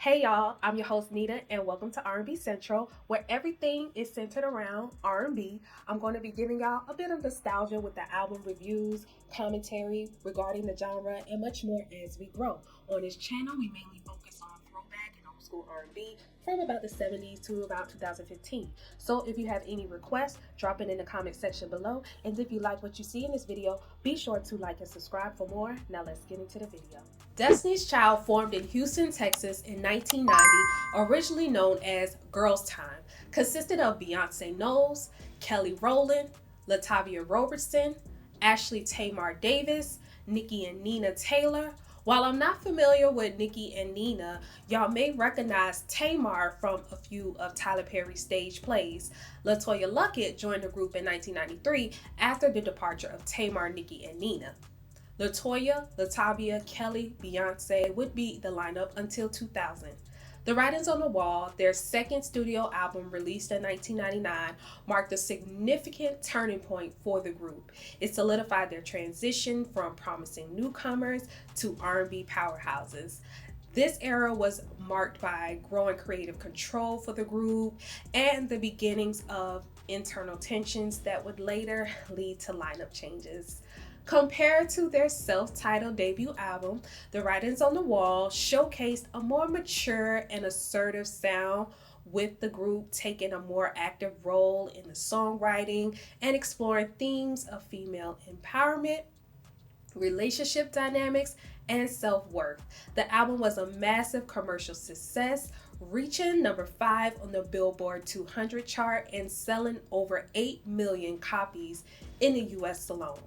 Hey y'all, I'm your host Nita and welcome to R&B Central, where everything is centered around R&B. I'm going to be giving y'all a bit of nostalgia with the album reviews, commentary regarding the genre, and much more as we grow. On this channel, we mainly focus on throwback and old school R&B from about the 70s to about 2015. So if you have any requests, drop it in the comment section below. And if you like what you see in this video, be sure to like and subscribe for more. Now let's get into the video. Destiny's Child formed in Houston, Texas in 1990, originally known as Girls Tyme, consisted of Beyoncé Knowles, Kelly Rowland, LaTavia Robertson, Ashley Tamar Davis, Nikki and Nina Taylor. While I'm not familiar with Nikki and Nina, y'all may recognize Tamar from a few of Tyler Perry's stage plays. LeToya Luckett joined the group in 1993 after the departure of Tamar, Nikki, and Nina. LeToya, LaTavia, Kelly, Beyoncé would be the lineup until 2000. The Writings on the Wall, their second studio album released in 1999, marked a significant turning point for the group. It solidified their transition from promising newcomers to R&B powerhouses. This era was marked by growing creative control for the group and the beginnings of internal tensions that would later lead to lineup changes. Compared to their self-titled debut album, The Writings on the Wall showcased a more mature and assertive sound, with the group taking a more active role in the songwriting and exploring themes of female empowerment, relationship dynamics, and self-worth. The album was a massive commercial success, reaching number 5 on the Billboard 200 chart and selling over 8 million copies in the US alone.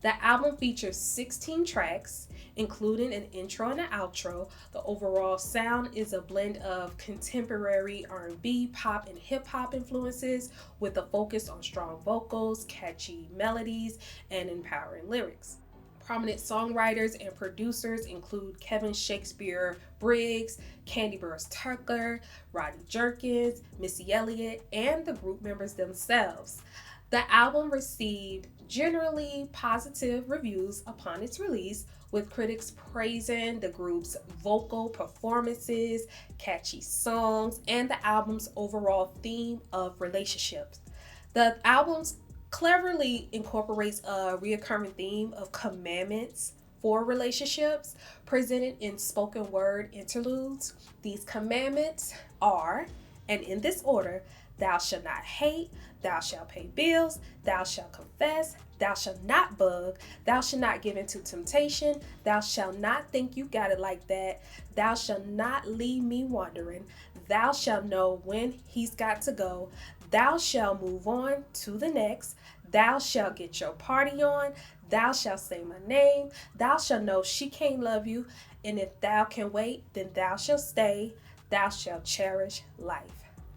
The album features 16 tracks, including an intro and an outro. The overall sound is a blend of contemporary R&B, pop, and hip-hop influences with a focus on strong vocals, catchy melodies, and empowering lyrics. Prominent songwriters and producers include Kevin Shakespeare Briggs, Candy Burris Tucker, Rodney Jerkins, Missy Elliott, and the group members themselves. The album received generally positive reviews upon its release, with critics praising the group's vocal performances, catchy songs, and the album's overall theme of relationships. The album cleverly incorporates a recurring theme of commandments for relationships, presented in spoken word interludes. These commandments are, and in this order: thou shalt not hate, thou shalt pay bills, thou shalt confess, thou shalt not bug, thou shalt not give into temptation, thou shalt not think you got it like that, thou shalt not leave me wandering, thou shalt know when he's got to go, thou shalt move on to the next, thou shalt get your party on, thou shalt say my name, thou shalt know she can't love you, and if thou can wait, then thou shalt stay, thou shalt cherish life.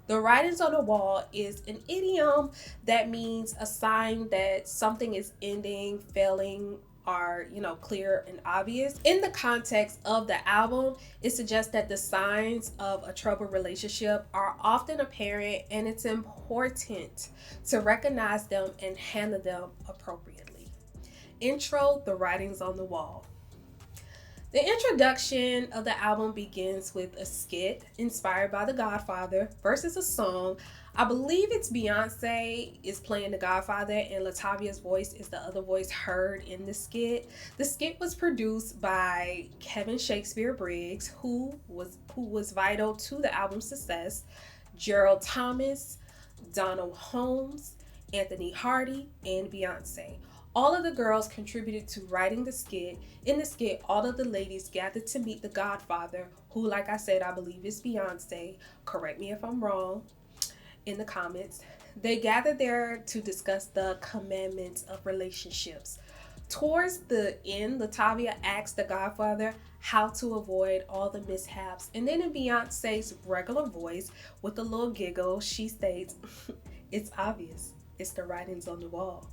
The Writings on the Wall is an idiom that means a sign that something is ending, failing, or, clear and obvious. In the context of the album, it suggests that the signs of a troubled relationship are often apparent, and it's important to recognize them and handle them appropriately. Intro: The Writings on the Wall. The introduction of the album begins with a skit inspired by The Godfather versus a song. I believe it's Beyoncé is playing The Godfather and LaTavia's voice is the other voice heard in the skit. The skit was produced by Kevin Shakespeare Briggs, who was vital to the album's success, Gerald Thomas, Donald Holmes, Anthony Hardy, and Beyoncé. All of the girls contributed to writing the skit. In the skit, all of the ladies gathered to meet the Godfather, who, like I said, I believe is Beyoncé. Correct me if I'm wrong in the comments. They gathered there to discuss the commandments of relationships. Towards the end, LaTavia asked the Godfather how to avoid all the mishaps. And then in Beyoncé's regular voice, with a little giggle, she states, "It's obvious. It's the writings on the wall."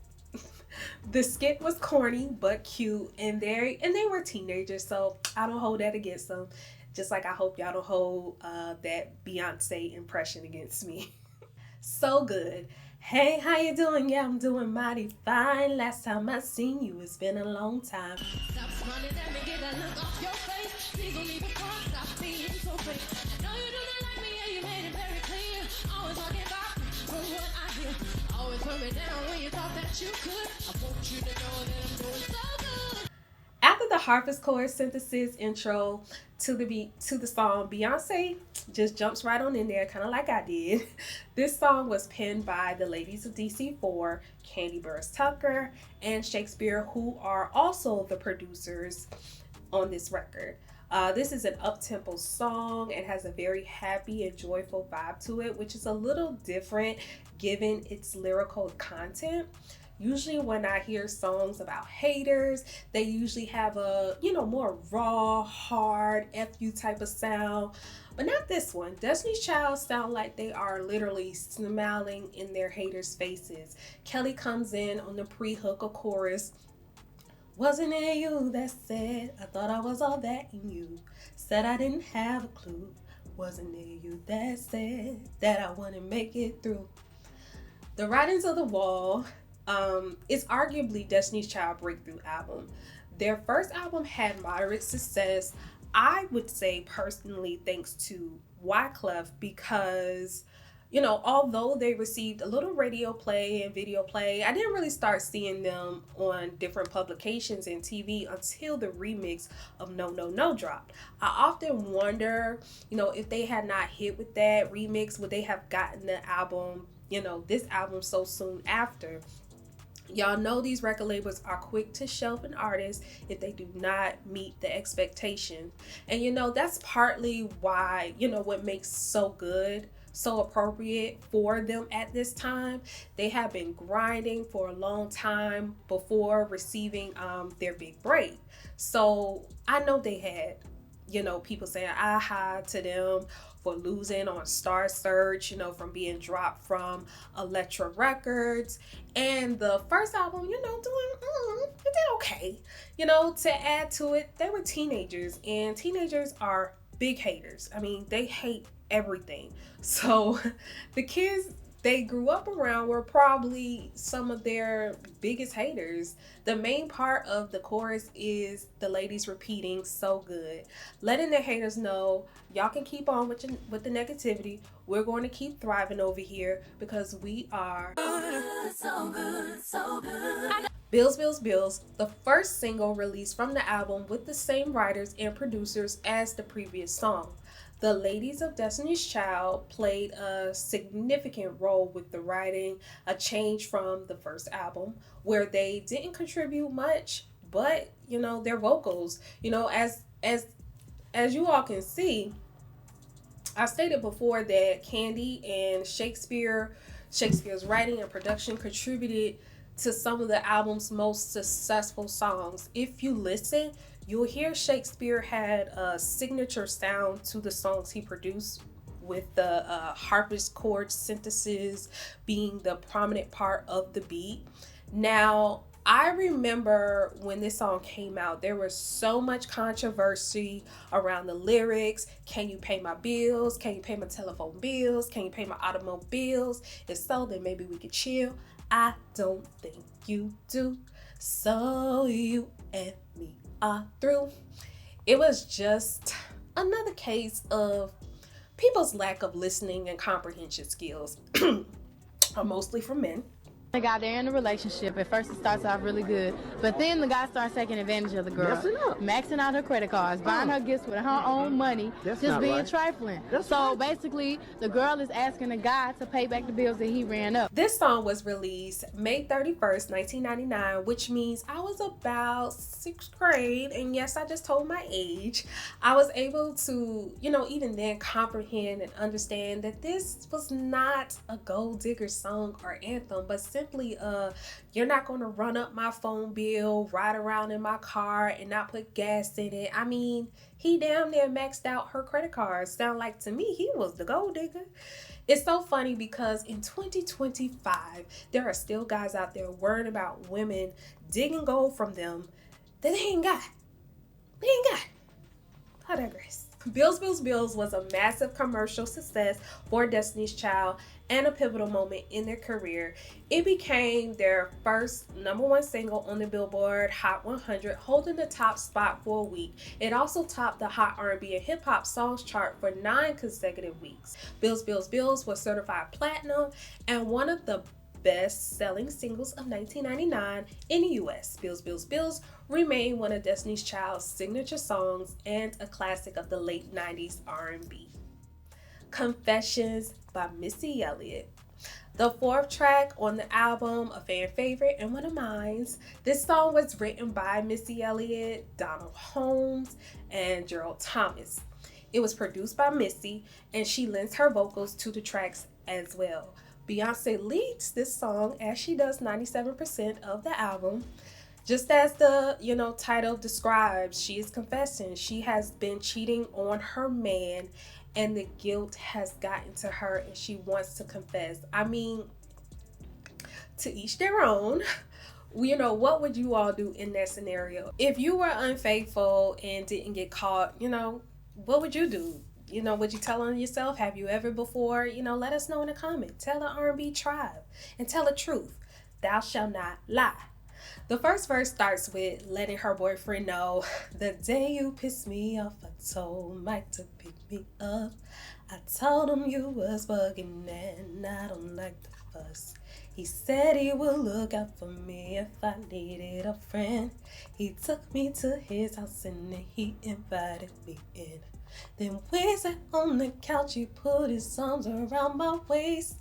The skit was corny but cute, and they were teenagers, so I don't hold that against them. Just like I hope y'all don't hold that Beyoncé impression against me. So good. Hey, how you doing? Yeah, I'm doing mighty fine. Last time I seen you, it's been a long time. Stop smiling at me, get that look off your face. Please don't leave a stop being so fake. After the harpist chorus synthesis intro to the song, Beyonce just jumps right on in there, kind of like I did. This song was penned by the ladies of DC4, Candy Burris Tucker and Shakespeare, who are also the producers on this record. This is an up-tempo song and has a very happy and joyful vibe to it, which is a little different given its lyrical content. Usually when I hear songs about haters, they usually have a, more raw, hard, FU type of sound. But not this one. Destiny's Child sound like they are literally smiling in their haters' faces. Kelly comes in on the pre-hook of chorus. Wasn't it you that said, I thought I was all that you knew? Said I didn't have a clue. Wasn't it you that said that I wouldn't make it through? The Writings of the Wall is arguably Destiny's Child breakthrough album. Their first album had moderate success, I would say personally, thanks to Wyclef, because although they received a little radio play and video play, I didn't really start seeing them on different publications and TV until the remix of No No No dropped. I often wonder, if they had not hit with that remix, would they have gotten the album, this album so soon after? Y'all know these record labels are quick to shelf an artist if they do not meet the expectation. And that's partly why, what makes So Good so appropriate for them at this time. They have been grinding for a long time before receiving their big break. So I know they had, people saying aha to them for losing on Star Search, from being dropped from Elektra Records. And the first album, doing, it did okay. To add to it, they were teenagers, and teenagers are big haters. I mean, they hate everything. So the kids they grew up around were probably some of their biggest haters. The main part of the chorus is the ladies repeating "so good," letting their haters know y'all can keep on with the negativity. We're going to keep thriving over here because we are so good, so good. Bills, Bills, Bills, the first single released from the album with the same writers and producers as the previous song. The ladies of Destiny's Child played a significant role with the writing, a change from the first album where they didn't contribute much, but their vocals, as you all can see, I stated before that Candy and Shakespeare's writing and production contributed to some of the album's most successful songs. If you listen, you'll hear Shakespeare had a signature sound to the songs he produced, with the harpist chord synthesis being the prominent part of the beat. Now, I remember when this song came out, there was so much controversy around the lyrics. Can you pay my bills? Can you pay my telephone bills? Can you pay my automobiles? If so, then maybe we could chill. I don't think you do. So you and me are through. It was just another case of people's lack of listening and comprehension skills, mostly from men. The guy, they're in a relationship. At first it starts off really good, but then the guy starts taking advantage of the girl, maxing out her credit cards, buying her gifts with her own money, just being trifling. So basically the girl is asking the guy to pay back the bills that he ran up. This song was released May 31st, 1999, which means I was about 6th grade, and yes, I just told my age. I was able to, even then comprehend and understand that this was not a gold digger song or anthem, but simply you're not going to run up my phone bill, ride around in my car and not put gas in it. I mean, he damn near maxed out her credit cards. Sound like to me he was the gold digger. It's so funny because in 2025 there are still guys out there worrying about women digging gold from them that they ain't got. I digress. Bills, Bills, Bills was a massive commercial success for Destiny's Child and a pivotal moment in their career. It became their first #1 single on the Billboard Hot 100, holding the top spot for a week. It also topped the Hot R&B and Hip Hop Songs chart for 9 consecutive weeks. Bills, Bills, Bills was certified platinum and one of the best-selling singles of 1999 in the US. Bills, Bills, Bills remained one of Destiny's Child's signature songs and a classic of the late 90s R&B. Confessions by Missy Elliott. The fourth track on the album, a fan favorite and one of mine. This song was written by Missy Elliott, Donald Holmes, and Gerald Thomas. It was produced by Missy, and she lends her vocals to the tracks as well. Beyoncé leads this song as she does 97% of the album. Just as the, title describes, she is confessing. She has been cheating on her man, and the guilt has gotten to her, and she wants to confess. I mean, to each their own. What would you all do in that scenario? If you were unfaithful and didn't get caught, what would you do? Would you tell on yourself? Have you ever before? Let us know in the comments. Tell the R&B tribe and tell the truth. Thou shalt not lie. The first verse starts with letting her boyfriend know, the day you pissed me off, I told Mike to pick me up. I told him you was bugging and I don't like the fuss. He said he would look out for me if I needed a friend. He took me to his house and then he invited me in. Then we sat on the couch, he put his arms around my waist.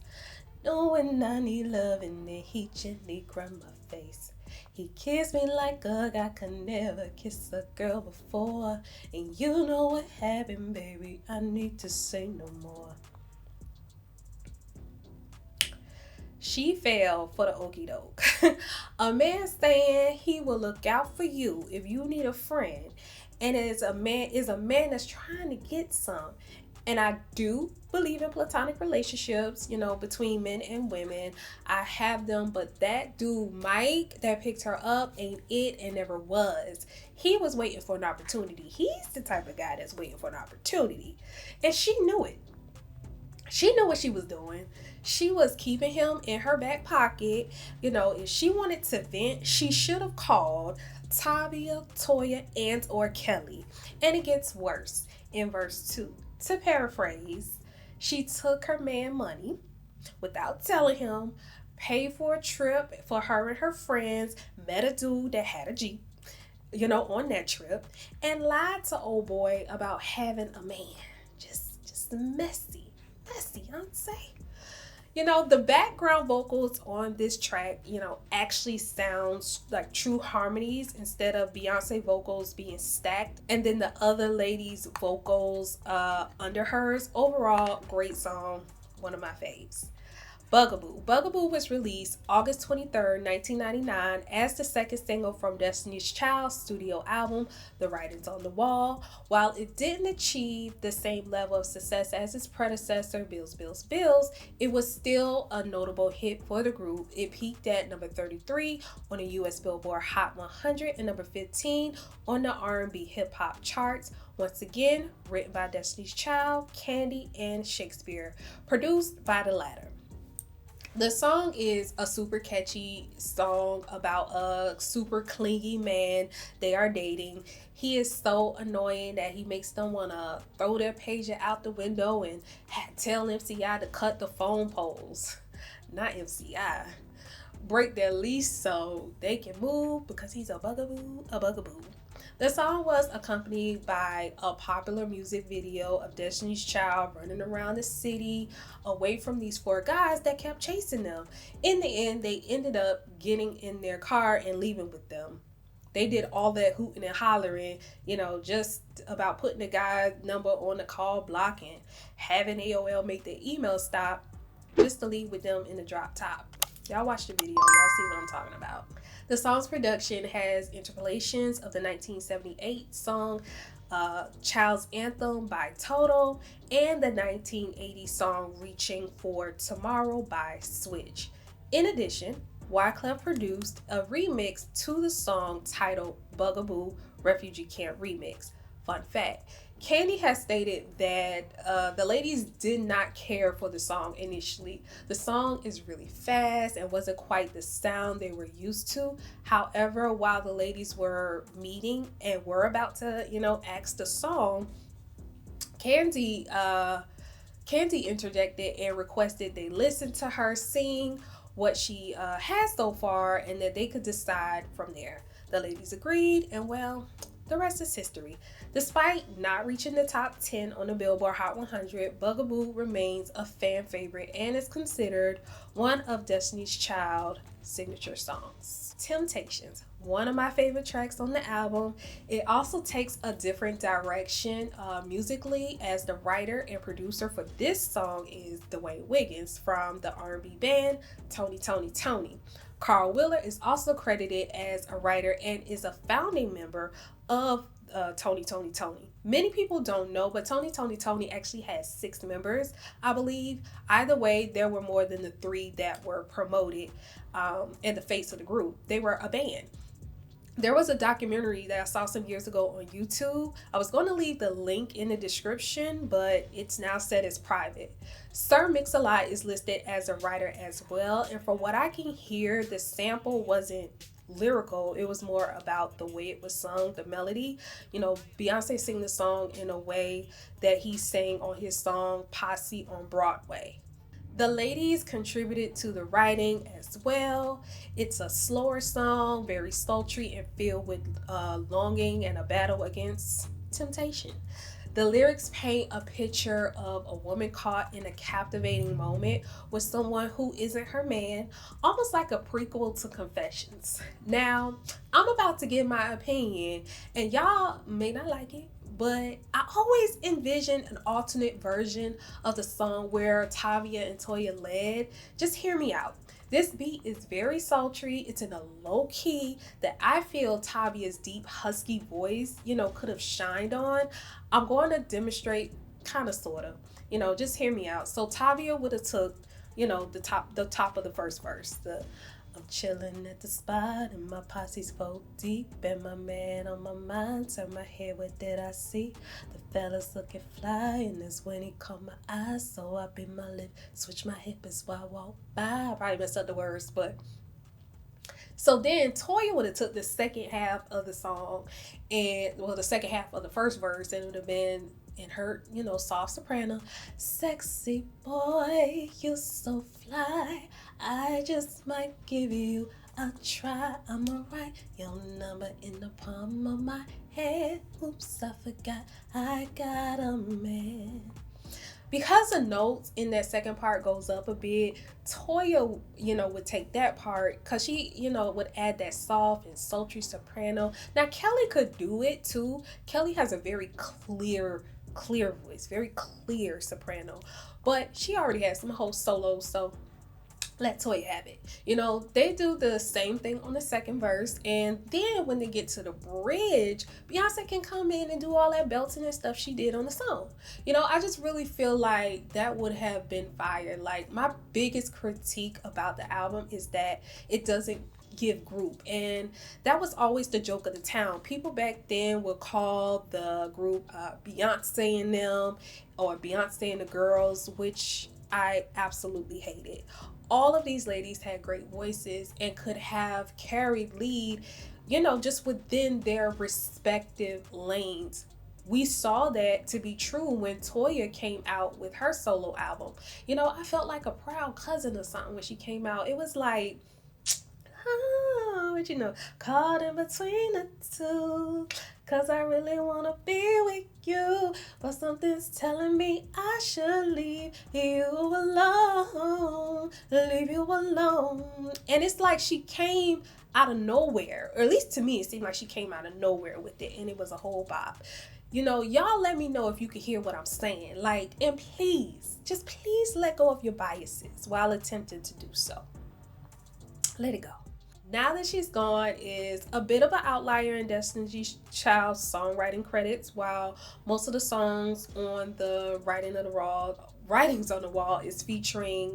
Knowing I need love and then he gently grabbed my face. He kissed me like a guy could never kiss a girl before. And you know what happened, baby, I need to say no more. She fell for the okie doke. A man saying he will look out for you if you need a friend. And is a man that's trying to get some. And I do believe in platonic relationships, between men and women. I have them, but that dude, Mike, that picked her up ain't it and never was. He was waiting for an opportunity. He's the type of guy that's waiting for an opportunity. And she knew it. She knew what she was doing. She was keeping him in her back pocket. If she wanted to vent, she should have called LaTavia, LeToya, and or Kelly. And it gets worse in verse 2. To paraphrase, she took her man money without telling him, paid for a trip for her and her friends, met a dude that had a Jeep, on that trip, and lied to old boy about having a man. Just messy, Beyonce. The background vocals on this track, actually sounds like true harmonies instead of Beyonce vocals being stacked. And then the other ladies' vocals under hers. Overall, great song. One of my faves. Bugaboo. Bugaboo was released August 23rd, 1999 as the second single from Destiny's Child's studio album, The Writing's on the Wall. While it didn't achieve the same level of success as its predecessor, Bills, Bills, Bills, it was still a notable hit for the group. It peaked at number 33 on the US Billboard Hot 100 and number 15 on the R&B hip hop charts. Once again, written by Destiny's Child, Candy, and Shakespeare, produced by the latter. The song is a super catchy song about a super clingy man they are dating. He is so annoying that he makes them want to throw their pager out the window and tell MCI to cut the phone poles. Not MCI. Break their lease so they can move because he's a bugaboo. The song was accompanied by a popular music video of Destiny's Child running around the city away from these four guys that kept chasing them. In the end, they ended up getting in their car and leaving with them. They did all that hooting and hollering, just about putting the guy's number on the call block and having AOL make their email stop just to leave with them in the drop top. Y'all watch the video, y'all see what I'm talking about. The song's production has interpolations of the 1978 song Child's Anthem by Toto and the 1980 song Reaching for Tomorrow by Switch. In addition, Wyclef produced a remix to the song titled Bugaboo Refugee Camp Remix. Fun fact, Candy has stated that the ladies did not care for the song initially. The song is really fast and wasn't quite the sound they were used to. However, while the ladies were meeting and were about to, ask the song, Candy interjected and requested they listen to her sing what she has so far, and that they could decide from there. The ladies agreed, and well, the rest is history. Despite not reaching the top 10 on the Billboard Hot 100, Bugaboo remains a fan favorite and is considered one of Destiny's Child signature songs. Temptations, one of my favorite tracks on the album. It also takes a different direction musically, as the writer and producer for this song is Dwayne Wiggins from the R&B band Tony Tony Tony. Carl Wheeler is also credited as a writer and is a founding member of Tony Tony Tony. Many people don't know, but Tony Tony Tony actually has 6 members, I believe. Either way, there were more than the 3 that were promoted in the face of the group. They were a band. There was a documentary that I saw some years ago on YouTube. I was going to leave the link in the description, but it's now set as private. Sir Mix-a-Lot is listed as a writer as well, and from what I can hear, the sample wasn't lyrical. It was more about the way it was sung, the melody. You know, Beyonce sang the song in a way that he sang on his song Posse on Broadway. The ladies contributed to the writing as well. It's a slower song, very sultry and filled with longing and a battle against temptation. The lyrics paint a picture of a woman caught in a captivating moment with someone who isn't her man, almost like a prequel to Confessions. Now, I'm about to give my opinion, and y'all may not like it, but I always envision an alternate version of the song where LaTavia and LeToya led. Just hear me out. This beat is very sultry. It's in a low key that I feel Tavia's deep husky voice, could have shined on. I'm going to demonstrate, kind of, sort of. Just hear me out. So Tavia would have took, the top of the first verse. I'm chilling at the spot and my posse's folk deep and my man on my mind. Turn my head, what did I see? The fellas looking fly, and that's when he caught my eyes. So I bit my lip, switch my hip as I walk by. I probably messed up the words, but so then Toya would have took the second half of the song, and the second half of the first verse, and it would have been in her, soft soprano. Sexy boy, you so fly. I just might give you a try. I'ma write your number in the palm of my hand. Oops, I forgot I got a man. Because the notes in that second part goes up a bit, Toya, would take that part because she, would add that soft and sultry soprano. Now, Kelly could do it too. Kelly has a very clear voice, very clear soprano, but she already has some whole solos, so let Toya have it. They do the same thing on the second verse, and then when they get to the bridge, Beyonce can come in and do all that belting and stuff she did on the song. I just really feel like that would have been fire. Like, my biggest critique about the album is that it doesn't give group, and that was always the joke of the town. People back then would call the group Beyonce and them, or Beyonce and the girls, which I absolutely hated. All of these ladies had great voices and could have carried lead, just within their respective lanes. We saw that to be true when Toya came out with her solo album. I felt like a proud cousin or something when she came out. It was like, caught in between the two, 'cause I really wanna be with you, but something's telling me I should leave you alone, leave you alone. And it's like she came out of nowhere, or at least to me it seemed like she came out of nowhere with it, and it was a whole bop. Y'all let me know if you can hear what I'm saying. And please let go of your biases while attempting to do so. Let it go. Now That She's Gone is a bit of an outlier in Destiny's Child's songwriting credits. While most of the songs on the Writings on the Wall is features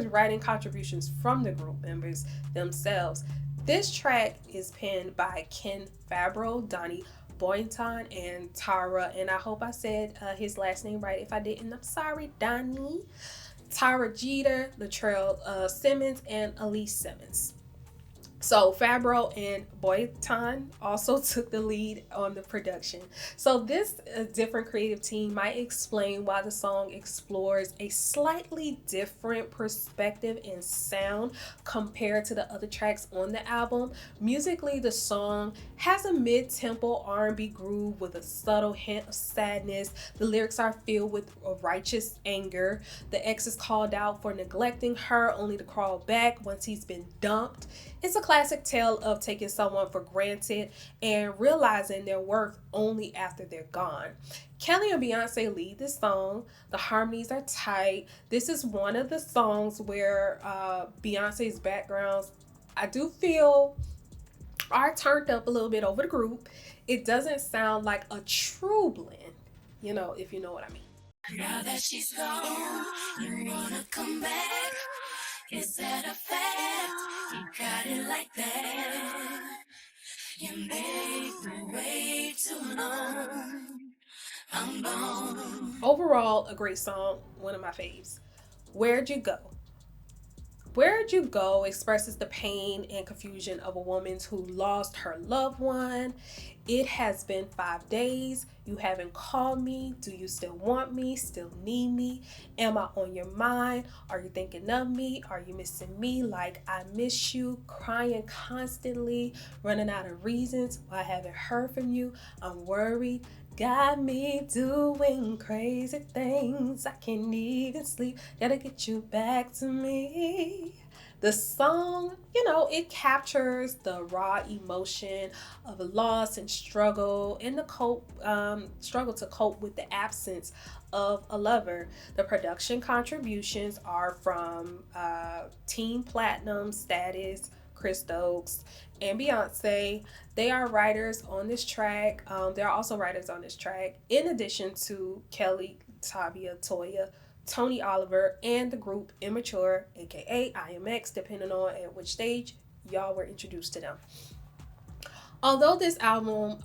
writing contributions from the group members themselves. This track is penned by Ken Fabro, Donnie Boynton, and Tara, and I hope I said his last name right. If I didn't, I'm sorry, Donnie. Tara Jeter, Latrell Simmons, and Elise Simmons. So Fabro and Boyton also took the lead on the production. So this different creative team might explain why the song explores a slightly different perspective and sound compared to the other tracks on the album. Musically, the song has a mid-tempo R&B groove with a subtle hint of sadness. The lyrics are filled with a righteous anger. The ex is called out for neglecting her only to crawl back once he's been dumped. It's a classic tale of taking someone for granted and realizing their worth only after they're gone. Kelly and Beyoncé lead this song. The harmonies are tight. This is one of the songs where Beyonce's backgrounds, I do feel, are turned up a little bit over the group. It doesn't sound like a true blend, if you know what I mean. Now that she's gone, you wanna come back. Is that a fact? You got it like that. You made me wait too long. I'm gone. Overall, a great song, one of my faves. Where'd You Go? Where'd You Go expresses the pain and confusion of a woman who lost her loved one. It has been 5 days. You haven't called me. Do you still want me? Still need me? Am I on your mind? Are you thinking of me? Are you missing me like I miss you? Crying constantly, running out of reasons why I haven't heard from you. I'm worried. Got me doing crazy things. I can't even sleep. Gotta get you back to me. The song, it captures the raw emotion of loss and struggle and the struggle to cope with the absence of a lover. The production contributions are from Teen Platinum status, Chris Stokes, and Beyonce. They are writers on this track. There are also writers on this track, in addition to Kelly, LaTavia, LeToya, Tony Oliver, and the group Immature, aka IMX, depending on at which stage y'all were introduced to them. Although this album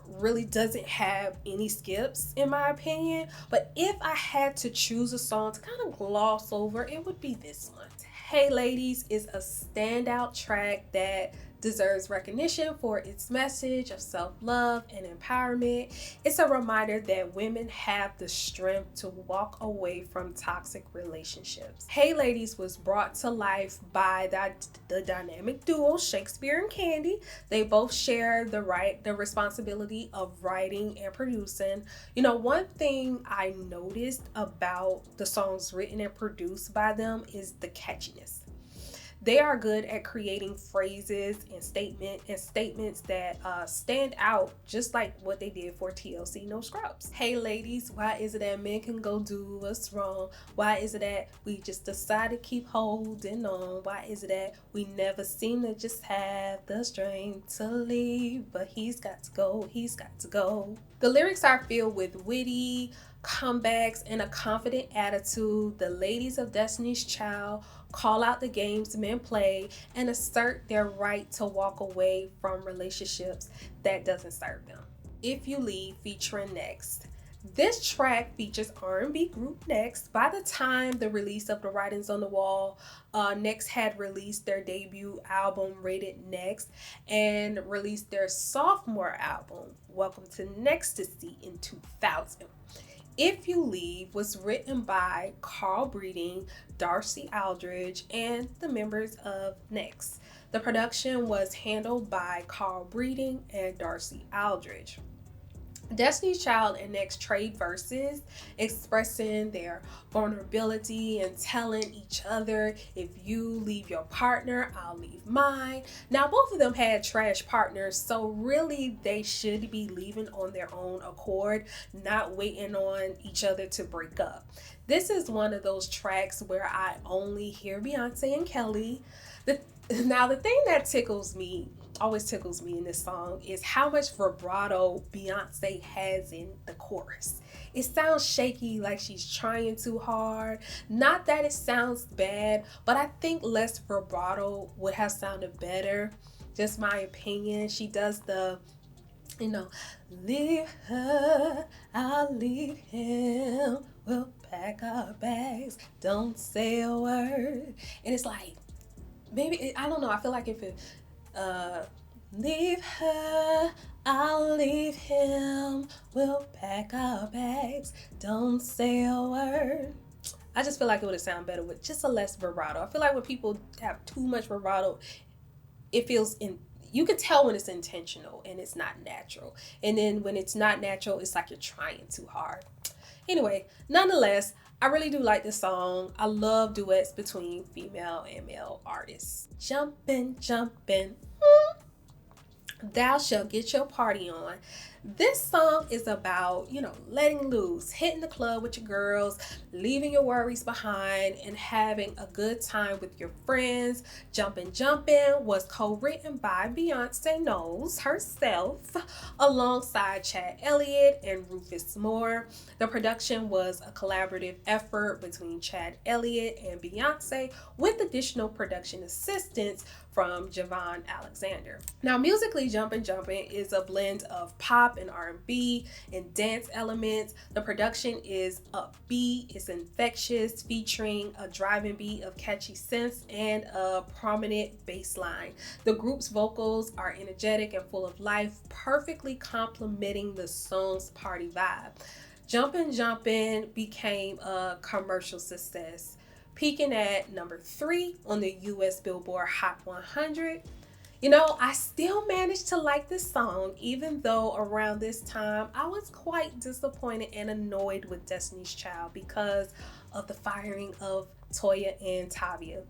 really doesn't have any skips, in my opinion, but if I had to choose a song to kind of gloss over, it would be this one. Hey Ladies is a standout track that deserves recognition for its message of self-love and empowerment. It's a reminder that women have the strength to walk away from toxic relationships. Hey Ladies was brought to life by the dynamic duo Shakespeare and Candy. They both share the responsibility of writing and producing. One thing I noticed about the songs written and produced by them is the catchiness. They are good at creating phrases and statements that stand out, just like what they did for TLC No Scrubs. Hey ladies, why is it that men can go do us wrong? Why is it that we just decide to keep holding on? Why is it that we never seem to just have the strength to leave? But he's got to go, he's got to go. The lyrics are filled with witty comebacks and a confident attitude. The ladies of Destiny's Child call out the games men play and assert their right to walk away from relationships that doesn't serve them. If You Leave featuring Next. This track features R&B group Next. By the time the release of The Writings on the Wall, Next had released their debut album Rated Next and released their sophomore album Welcome to Nextasy in 2000. If You Leave was written by Carl Breeding, Darcy Aldridge, and the members of Next. The production was handled by Carl Breeding and Darcy Aldridge. Destiny's Child and Next trade verses, expressing their vulnerability and telling each other, if you leave your partner, I'll leave mine. Now, both of them had trash partners, so really they should be leaving on their own accord, not waiting on each other to break up. This is one of those tracks where I only hear Beyonce and Kelly. Now, the thing that always tickles me in this song is how much vibrato Beyonce has in the chorus. It sounds shaky, like she's trying too hard. Not that it sounds bad, but I think less vibrato would have sounded better. Just my opinion. She does the, leave her, I'll leave him, we'll pack our bags, don't say a word. And it's like, maybe, I don't know, I feel like if Leave her, I'll leave him. We'll pack our bags, don't say a word. I just feel like it would have sounded better with just a less vibrato. I feel like when people have too much vibrato, it feels you can tell when it's intentional and it's not natural. And then when it's not natural, it's like you're trying too hard. Anyway, nonetheless, I really do like this song. I love duets between female and male artists. Jumpin', jumpin', thou shalt get your party on. This song is about, letting loose, hitting the club with your girls, leaving your worries behind, and having a good time with your friends. Jumpin', Jumpin' was co-written by Beyoncé knows herself, alongside Chad Elliott and Rufus Moore. The production was a collaborative effort between Chad Elliott and Beyoncé, with additional production assistance from Javon Alexander. Now, musically, Jumpin' Jumpin' is a blend of pop and R&B and dance elements. The production is upbeat, it's infectious, featuring a driving beat of catchy synths and a prominent bass line. The group's vocals are energetic and full of life, perfectly complementing the song's party vibe. Jumpin' Jumpin' became a commercial success, peaking at number 3 on the US Billboard Hot 100. I still managed to like this song, even though around this time I was quite disappointed and annoyed with Destiny's Child because of the firing of Toya and LaTavia.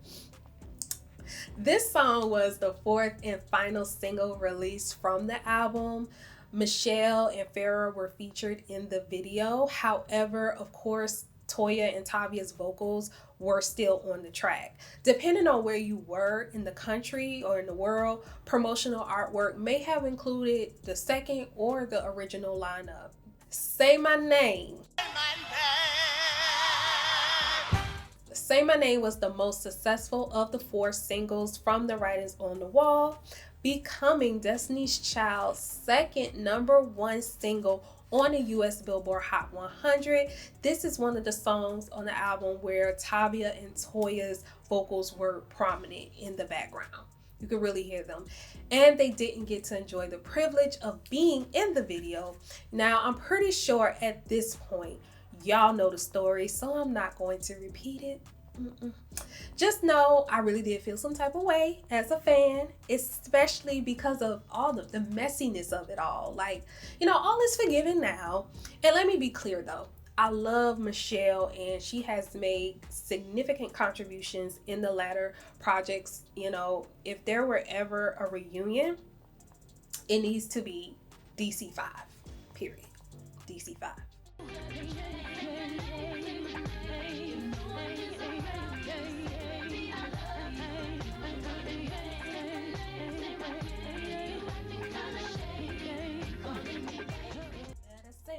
This song was the 4th and final single released from the album. Michelle and Farrah were featured in the video. However, of course, Toya and LaTavia's vocals were still on the track. Depending on where you were in the country or in the world, promotional artwork may have included the second or the original lineup. Say My Name. Say My Name was the most successful of the 4 singles from the Writings on the Wall, becoming Destiny's Child's second number 1 single on the US Billboard Hot 100. This is one of the songs on the album where LaTavia and Toya's vocals were prominent in the background. You could really hear them. And they didn't get to enjoy the privilege of being in the video. Now, I'm pretty sure at this point, y'all know the story, so I'm not going to repeat it. Just know I really did feel some type of way as a fan, especially because of all the messiness of it all. All is forgiven now. And let me be clear though, I love Michelle and she has made significant contributions in the latter projects. If there were ever a reunion, it needs to be DC5, period. DC5.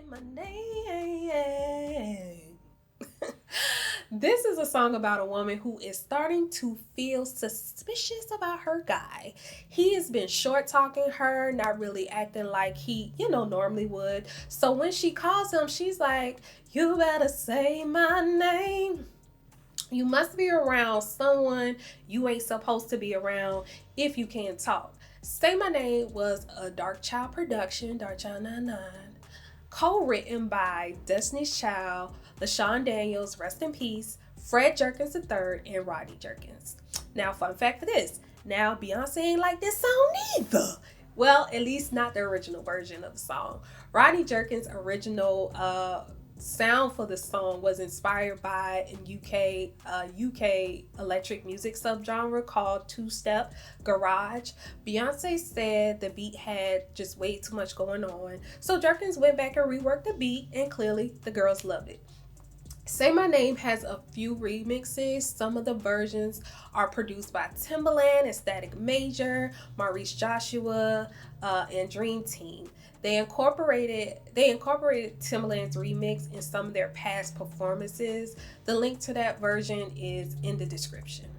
My name. This is a song about a woman who is starting to feel suspicious about her guy. He has been short talking her, not really acting like he, normally would. So when she calls him, she's like, "You better say my name." You must be around someone you ain't supposed to be around if you can't talk. Say My Name was a Dark Child production, Dark Child 99. Co-written by Destiny's Child, LaShawn Daniels, rest in peace, Fred Jerkins III, and Rodney Jerkins. Now, fun fact for this. Now, Beyoncé ain't like this song either. Well, at least not the original version of the song. Rodney Jerkins' original sound for the song was inspired by a UK electric music subgenre called two-step garage. Beyoncé said the beat had just way too much going on, so Jerkins went back and reworked the beat, and clearly the girls loved it. Say My Name has a few remixes. Some of the versions are produced by Timbaland and Static Major, Maurice Joshua, and Dream Team. They incorporated Timbaland's remix in some of their past performances. The link to that version is in the description.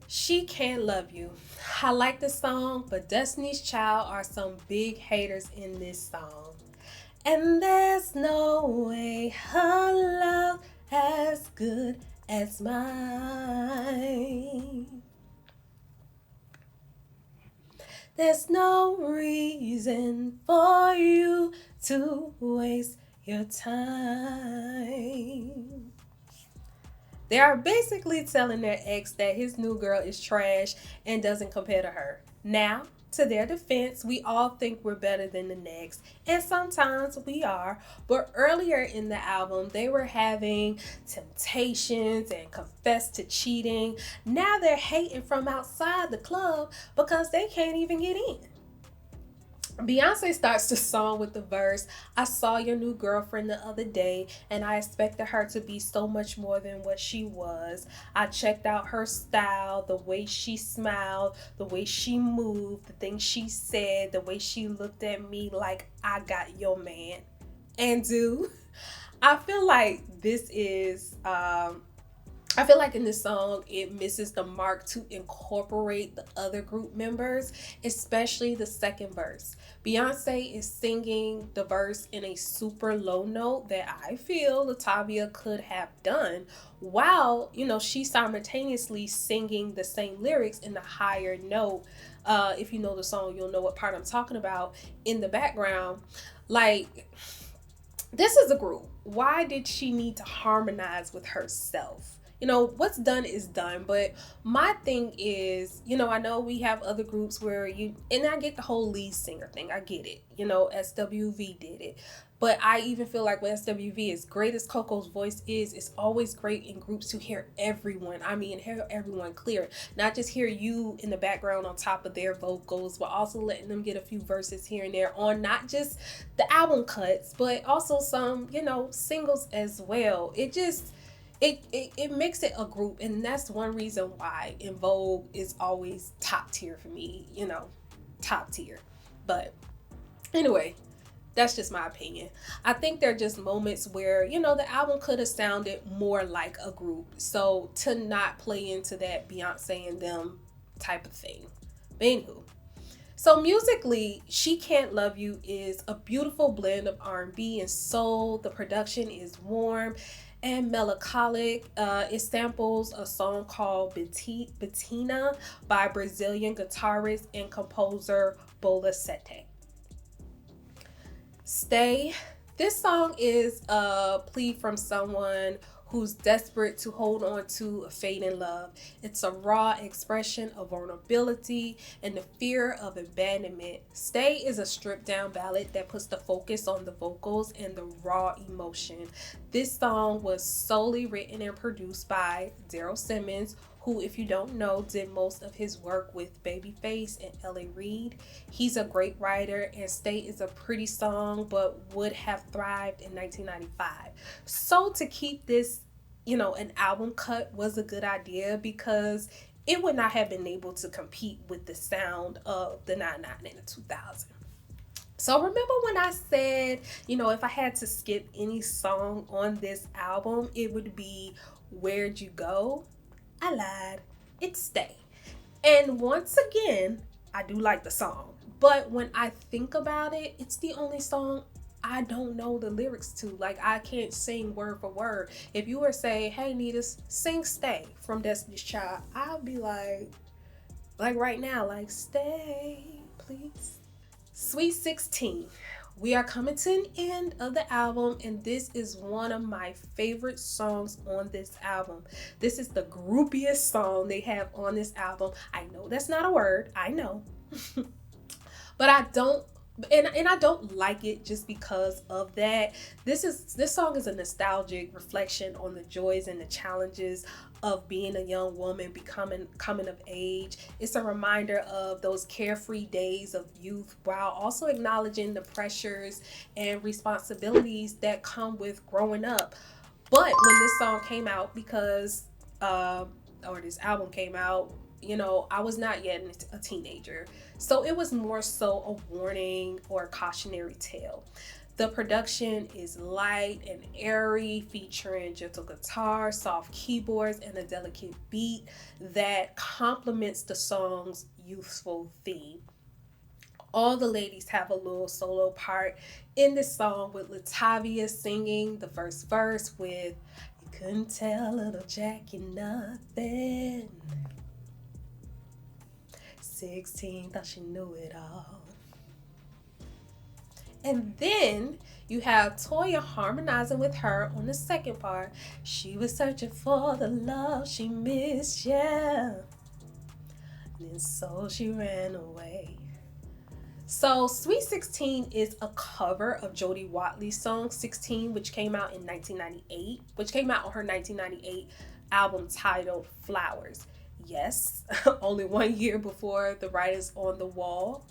She Can't Love You. I like the song, but Destiny's Child are some big haters in this song. And there's no way her love as good as mine. There's no reason for you to waste your time. They are basically telling their ex that his new girl is trash and doesn't compare to her. Now, to their defense, we all think we're better than the next, and sometimes we are. But earlier in the album, they were having temptations and confessed to cheating. Now they're hating from outside the club because they can't even get in. Beyoncé starts the song with the verse, I saw your new girlfriend the other day and I expected her to be so much more than what she was. I checked out her style, the way she smiled, the way she moved, the things she said, the way she looked at me like I got your man. And I feel like this is I feel like in this song, it misses the mark to incorporate the other group members, especially the second verse. Beyonce is singing the verse in a super low note that I feel LaTavia could have done, while, she's simultaneously singing the same lyrics in the higher note. If you know the song, you'll know what part I'm talking about in the background. Like, this is a group. Why did she need to harmonize with herself? What's done is done, but my thing is, I know we have other groups where and I get the whole lead singer thing, I get it, SWV did it, but I even feel like with SWV, as great as Coco's voice is, it's always great in groups to hear everyone, hear everyone clear, not just hear you in the background on top of their vocals, but also letting them get a few verses here and there on not just the album cuts, but also some, singles as well. It makes it a group, and that's one reason why En Vogue is always top tier for me, top tier. But anyway, that's just my opinion. I think there are just moments where, the album could have sounded more like a group. So to not play into that Beyonce and them type of thing. But anywho. So musically, She Can't Love You is a beautiful blend of R&B and soul. The production is warm and melancholic. It samples a song called Bettina by Brazilian guitarist and composer Bola Sete. Stay. This song is a plea from someone who's desperate to hold on to a fading love. It's a raw expression of vulnerability and the fear of abandonment. Stay is a stripped down ballad that puts the focus on the vocals and the raw emotion. This song was solely written and produced by Daryl Simmons, who, if you don't know, did most of his work with Babyface and L.A. Reid. He's a great writer, and Stay is a pretty song, but would have thrived in 1995. So to keep this, an album cut was a good idea because it would not have been able to compete with the sound of the 99 and the 2000. So remember when I said, if I had to skip any song on this album, it would be Where'd You Go? I lied. It's Stay. And once again, I do like the song. But when I think about it, it's the only song I don't know the lyrics to. Like, I can't sing word for word. If you were saying, hey, Nita, sing Stay from Destiny's Child, I'll be like right now, like, stay, please. Sweet 16. We are coming to an end of the album, and this is one of my favorite songs on this album. This is the groupiest song they have on this album. I know that's not a word, I know. But I don't like it just because of that. This song is a nostalgic reflection on the joys and the challenges of being a young woman, coming of age. It's a reminder of those carefree days of youth while also acknowledging the pressures and responsibilities that come with growing up. But when this song came out, or this album came out, I was not yet a teenager. So it was more so a warning or a cautionary tale. The production is light and airy, featuring gentle guitar, soft keyboards, and a delicate beat that complements the song's youthful theme. All the ladies have a little solo part in this song, with LaTavia singing the first verse with, "You couldn't tell little Jackie nothing." 16, thought she knew it all. And then you have Toya harmonizing with her on the second part. She was searching for the love she missed, yeah. And so she ran away. So Sweet 16 is a cover of Jody Watley's song 16, which came out in 1998, which came out on her 1998 album titled Flowers. Yes, only 1 year before The Writers on the Wall.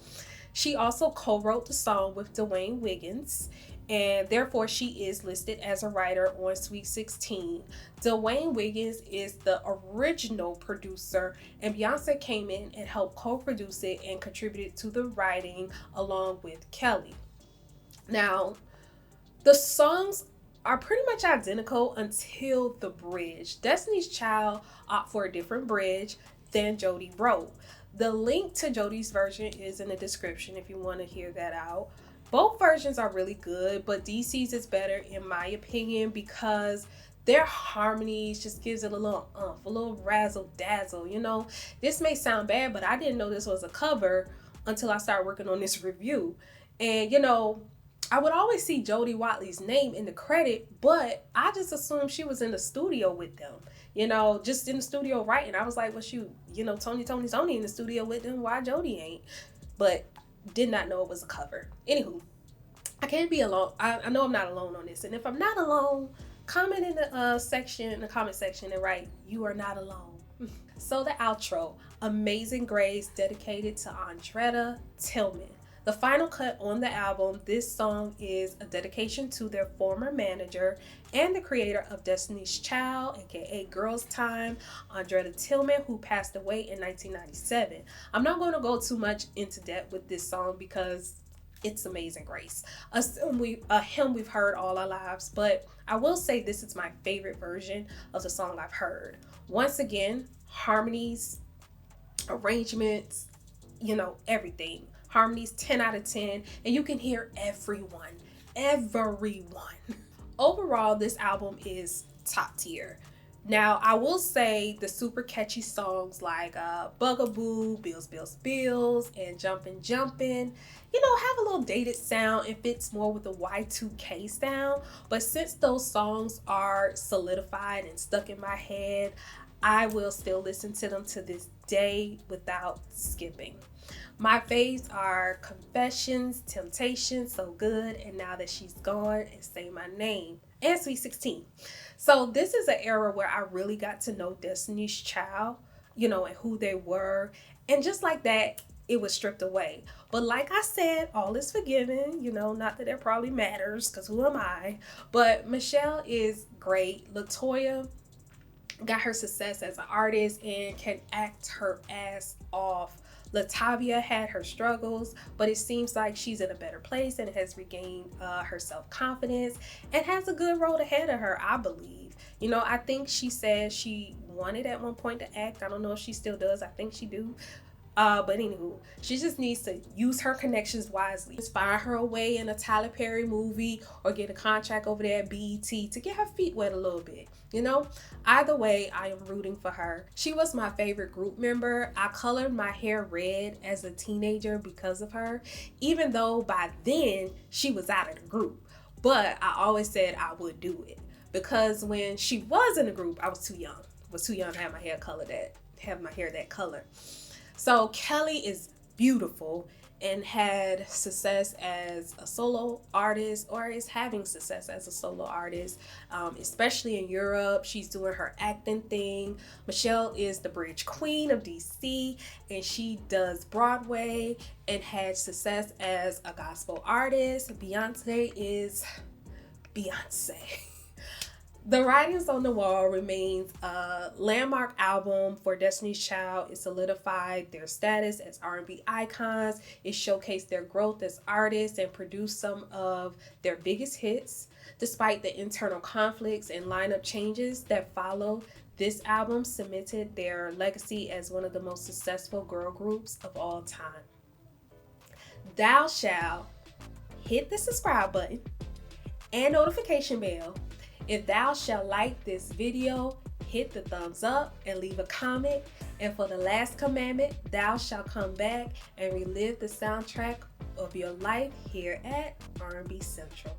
She also co-wrote the song with Dwayne Wiggins, and therefore she is listed as a writer on Sweet 16. Dwayne Wiggins is the original producer, and Beyoncé came in and helped co-produce it and contributed to the writing along with Kelly. Now, the songs are pretty much identical until the bridge. Destiny's Child opted for a different bridge than Jody wrote. The link to Jody's version is in the description if you want to hear that out. Both versions are really good, but DC's is better in my opinion because their harmonies just gives it a little a little razzle dazzle. You know, this may sound bad, but I didn't know this was a cover until I started working on this review. And you know, I would always see Jody Watley's name in the credit, but I just assumed she was in the studio with them. You know, just in the studio writing. I was like, well, shoot, you know, Tony's in the studio with them. Why Jody ain't? But did not know it was a cover. Anywho, I can't be alone. I know I'm not alone on this. And if I'm not alone, comment in the comment section and write, you are not alone. So the outro, Amazing Grace, dedicated to Andretta, Tillman. The final cut on the album, this song is a dedication to their former manager and the creator of Destiny's Child, aka Girls Tyme, Andretta Tillman, who passed away in 1997. I'm not going to go too much into depth with this song because it's Amazing Grace. A hymn we've heard all our lives, but I will say this is my favorite version of the song I've heard. Once again, harmonies, arrangements, you know, everything. Harmonies 10 out of 10, and you can hear everyone. Overall, this album is top tier. Now, I will say the super catchy songs like Bugaboo, Bills, Bills, Bills, and Jumpin', Jumpin', you know, have a little dated sound. It fits more with the Y2K sound, but since those songs are solidified and stuck in my head, I will still listen to them to this day without skipping. My faves are Confessions, Temptation, So Good, and Now That She's Gone, and Say My Name, and Sweet 16. So this is an era where I really got to know Destiny's Child, you know, and who they were. And just like that, it was stripped away. But like I said, all is forgiven, you know, not that it probably matters, because who am I? But Michelle is great. LeToya got her success as an artist and can act her ass off. LaTavia had her struggles, but it seems like she's in a better place and has regained her self-confidence and has a good road ahead of her, I believe. You know, I think she said she wanted at one point to act. I don't know if she still does. I think she do. But anywho, she just needs to use her connections wisely. Just find her a way in a Tyler Perry movie or get a contract over there at BET to get her feet wet a little bit. You know, either way, I am rooting for her. She was my favorite group member. I colored my hair red as a teenager because of her, even though by then she was out of the group. But I always said I would do it because when she was in the group, I was too young. To have my hair colored that color. So Kelly is beautiful and had success as a solo artist, or is having success as a solo artist, especially in Europe. She's doing her acting thing. Michelle is the bridge queen of DC, and she does Broadway and had success as a gospel artist. Beyoncé is Beyoncé. The Writings on the Wall remains a landmark album for Destiny's Child. It solidified their status as R&B icons. It showcased their growth as artists and produced some of their biggest hits. Despite the internal conflicts and lineup changes that followed, this album cemented their legacy as one of the most successful girl groups of all time. Thou shalt hit the subscribe button and notification bell. If thou shalt like this video, hit hit the thumbs up and leave a comment. And for the last commandment, thou shalt come back and relive the soundtrack of your life here at R&B Central.